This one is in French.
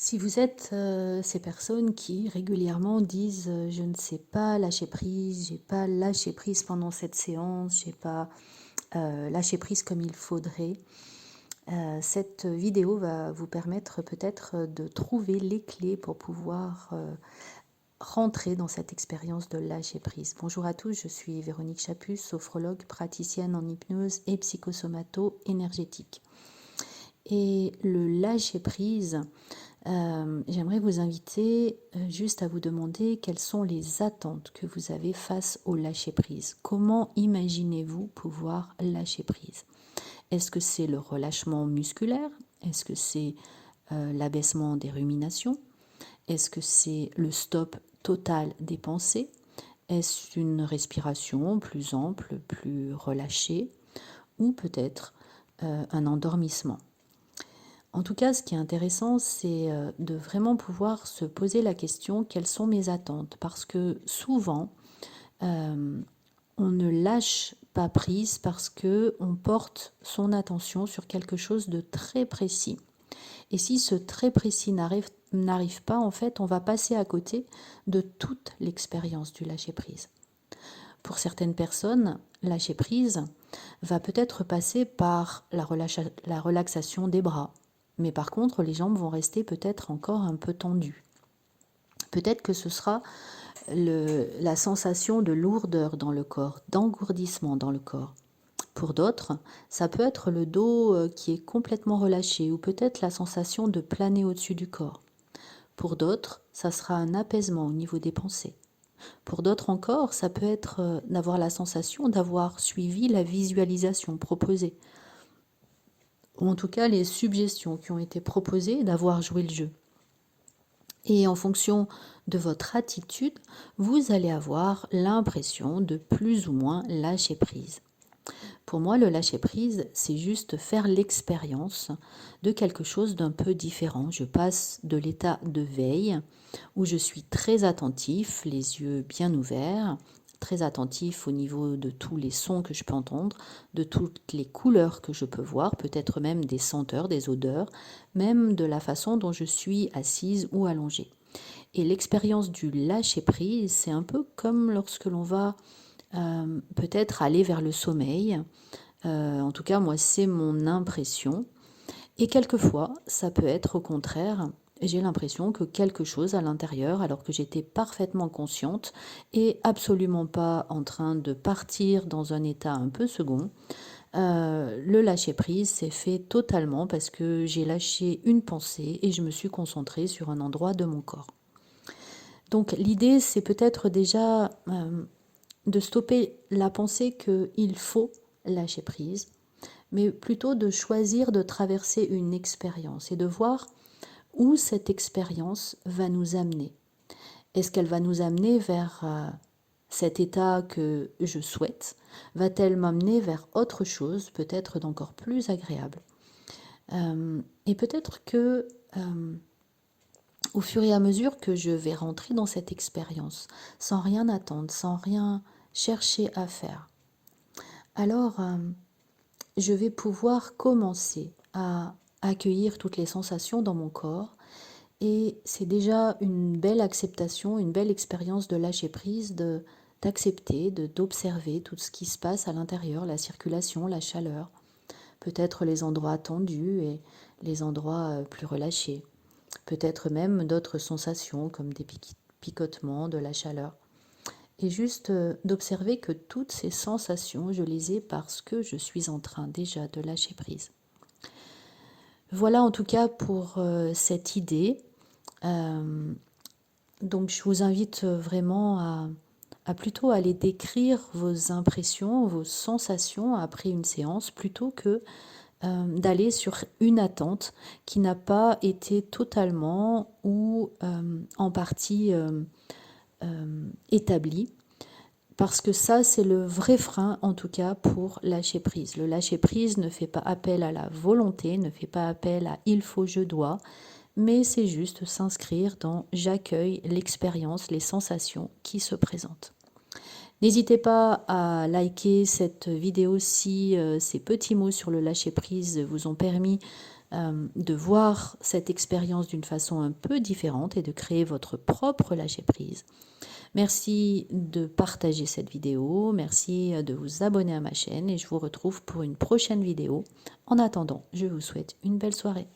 Si vous êtes ces personnes qui régulièrement disent je ne sais pas lâcher prise, j'ai pas lâché prise pendant cette séance, j'ai pas lâché prise comme il faudrait, cette vidéo va vous permettre peut-être de trouver les clés pour pouvoir rentrer dans cette expérience de lâcher prise. Bonjour à tous, je suis Véronique Chapus, sophrologue, praticienne en hypnose et psychosomato-énergétique. Et le lâcher prise, j'aimerais vous inviter juste à vous demander quelles sont les attentes que vous avez face au lâcher-prise. Comment imaginez-vous pouvoir lâcher prise? Est-ce que c'est le relâchement musculaire? Est-ce que c'est l'abaissement des ruminations? Est-ce que c'est le stop total des pensées? Est-ce une respiration plus ample, plus relâchée? Ou peut-être un endormissement? En tout cas, ce qui est intéressant, c'est de vraiment pouvoir se poser la question, quelles sont mes attentes? Parce que souvent, on ne lâche pas prise parce qu'on porte son attention sur quelque chose de très précis. Et si ce très précis n'arrive pas, en fait, on va passer à côté de toute l'expérience du lâcher-prise. Pour certaines personnes, lâcher prise va peut-être passer par la relaxation des bras. Mais par contre, les jambes vont rester peut-être encore un peu tendues. Peut-être que ce sera la sensation de lourdeur dans le corps, d'engourdissement dans le corps. Pour d'autres, ça peut être le dos qui est complètement relâché ou peut-être la sensation de planer au-dessus du corps. Pour d'autres, ça sera un apaisement au niveau des pensées. Pour d'autres encore, ça peut être d'avoir la sensation d'avoir suivi la visualisation proposée, ou en tout cas les suggestions qui ont été proposées, d'avoir joué le jeu. Et en fonction de votre attitude, vous allez avoir l'impression de plus ou moins lâcher prise. Pour moi, le lâcher prise, c'est juste faire l'expérience de quelque chose d'un peu différent. Je passe de l'état de veille, où je suis très attentif, les yeux bien ouverts, très attentif au niveau de tous les sons que je peux entendre, de toutes les couleurs que je peux voir, peut-être même des senteurs, des odeurs, même de la façon dont je suis assise ou allongée. Et l'expérience du lâcher-prise, c'est un peu comme lorsque l'on va peut-être aller vers le sommeil. En tout cas, moi, c'est mon impression. Et quelquefois, ça peut être au contraire, j'ai l'impression que quelque chose à l'intérieur, alors que j'étais parfaitement consciente et absolument pas en train de partir dans un état un peu second, le lâcher-prise s'est fait totalement parce que j'ai lâché une pensée et je me suis concentrée sur un endroit de mon corps. Donc l'idée, c'est peut-être déjà de stopper la pensée qu'il faut lâcher prise, mais plutôt de choisir de traverser une expérience et de voir où cette expérience va nous amener. Est-ce qu'elle va nous amener vers cet état que je souhaite? Va-t-elle m'amener vers autre chose, peut-être d'encore plus agréable? Et peut-être que au fur et à mesure que je vais rentrer dans cette expérience, sans rien attendre, sans rien chercher à faire, alors je vais pouvoir commencer à accueillir toutes les sensations dans mon corps. Et c'est déjà une belle acceptation, une belle expérience de lâcher prise, d'accepter, d'observer tout ce qui se passe à l'intérieur, la circulation, la chaleur, peut-être les endroits tendus et les endroits plus relâchés, peut-être même d'autres sensations comme des picotements, de la chaleur. Et juste d'observer que toutes ces sensations, je les ai parce que je suis en train déjà de lâcher prise. Voilà en tout cas pour cette idée. Donc je vous invite vraiment à plutôt aller décrire vos impressions, vos sensations après une séance, plutôt que d'aller sur une attente qui n'a pas été totalement ou en partie établie. Parce que ça, c'est le vrai frein, en tout cas, pour lâcher prise. Le lâcher prise ne fait pas appel à la volonté, ne fait pas appel à il faut, je dois, mais c'est juste s'inscrire dans j'accueille l'expérience, les sensations qui se présentent. N'hésitez pas à liker cette vidéo si ces petits mots sur le lâcher-prise vous ont permis de voir cette expérience d'une façon un peu différente et de créer votre propre lâcher-prise. Merci de partager cette vidéo, merci de vous abonner à ma chaîne et je vous retrouve pour une prochaine vidéo. En attendant, je vous souhaite une belle soirée.